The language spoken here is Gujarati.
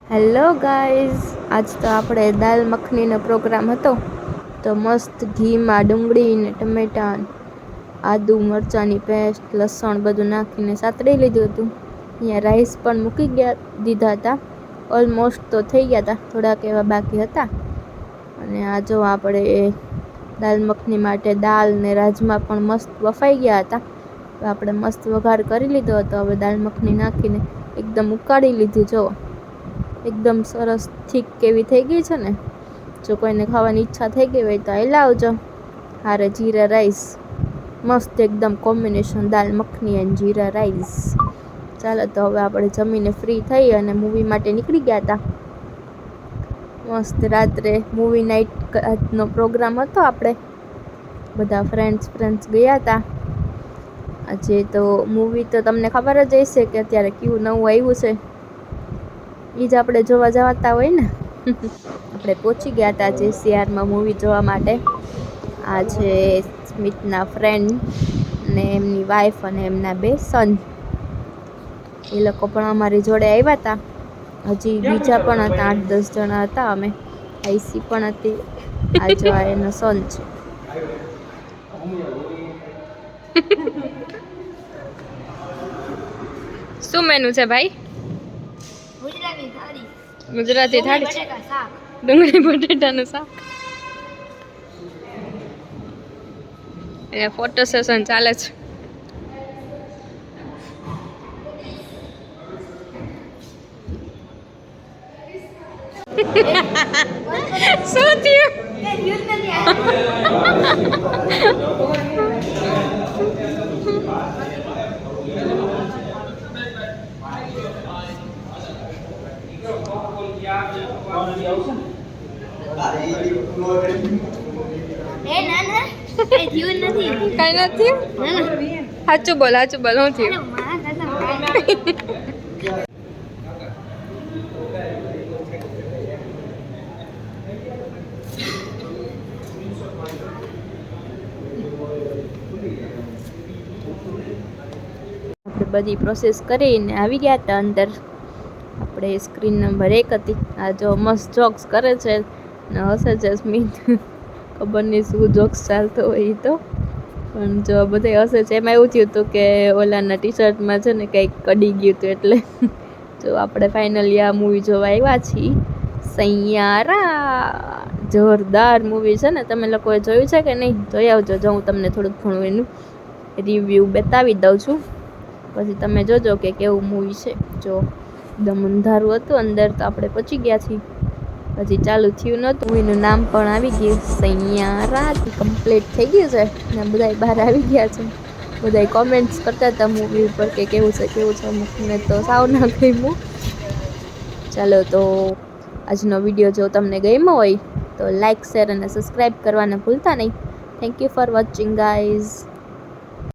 હેલો ગાઈઝ, આજ તો આપણે દાલ મખનીનો પ્રોગ્રામ હતો. તો મસ્ત ઘીમાં ડુંગળી ને ટમેટા, આદુ મરચાંની પેસ્ટ, લસણ બધું નાખીને સાતળી લીધું હતું. અહીંયા રાઈસ પણ મૂકી દીધા હતા. ઓલમોસ્ટ તો થઈ ગયા હતા, થોડાક એવા બાકી હતા. અને આ જો આપણે દાલ મખની માટે દાલ ને રાજમા પણ મસ્ત બફાઈ ગયા હતા. તો આપણે મસ્ત વઘાર કરી લીધો હતો. હવે દાલ મખની નાખીને એકદમ ઉકાળી લીધી. જો એકદમ સરસ થીક કેવી થઈ ગઈ છે ને. જો કોઈને ખાવાની ઈચ્છા થઈ ગઈ હોય તો એ લાવજો. હારે જીરા રાઈસ, મસ્ત એકદમ કોમ્બિનેશન દાલ મખની અને જીરા રાઈસ. ચાલો તો હવે આપણે જમીને ફ્રી થઈ અને મૂવી માટે નીકળી ગયા હતા. મસ્ત રાત્રે મૂવી નાઇટનો પ્રોગ્રામ હતો. આપણે બધા ફ્રેન્ડ્સ ગયા હતા. આજે તો મૂવી તો તમને ખબર જ હશે કે અત્યારે કયું નવું આવ્યું છે. એ જ આપણે જોવા જવાતા હોય ને. આપણે પહોંચી ગયા હતા JCRમાં મૂવી જોવા માટે. આ છે સ્મિતના ફ્રેન્ડ ને એમની વાઈફ અને એમના 2 સન. એ લોકો પણ અમારી જોડે આવ્યા હતા. હજી બીજા પણ હતા, 8-10 જણા હતા અમે. આઈસી પણ હતી. આ જો આ એનો સન છે. શું મેનુ છે ભાઈ? ગુજરાતી થાળી, ડુંગળી બટેટાનું શાક. એ ફોટો સેશન ચાલે છે. શું થયું? કઈ નથી. સાચું બોલ, શું થયું? આપણે બધી પ્રોસેસ કરીને આવી ગયા હતા અંદર. આપણે સ્ક્રીન નંબર 1 હતી. આ જો મસ્ત જોક્સ કરે છે ને હસે છે સ્મિત. ખબર નહીં શું જોક્સ ચાલતો હોય એ તો, પણ જો બધા હસે છે. એમાં એવું થયું હતું કે ઓલાના ટી-શર્ટમાં છે ને કંઈક કડી ગયું હતું. એટલે જો આપણે ફાઇનલી આ મૂવી જોવા આવ્યા છીએ. સૈયારા જોરદાર મૂવી છે ને. તમે લોકોએ જોયું છે કે નહીં? જોઈ આવજો. જો હું તમને થોડુંક ઘણું એનું રિવ્યૂ બતાવી દઉં છું, પછી તમે જોજો કે કેવું મૂવી છે. જો એકદમ અંધારું હતું અંદર. તો આપણે પહોંચી ગયા છીએ. હજી ચાલુ થયું નહોતું. મૂવીનું નામ પણ આવી ગયું, સૈયારા. કમ્પ્લીટ થઈ ગયું છે ને બધાય બહાર આવી ગયા છે. બધાય કોમેન્ટ્સ કરતા હતા મૂવી ઉપર કે કેવું છે. અમુકને તો સાવ ના ગમ્યું. ચાલો તો આજનો વિડીયો જો તમને ગમ્યો હોય તો લાઇક, શેર અને સબસ્ક્રાઈબ કરવાને ભૂલતા નહીં. Thank you for watching guys.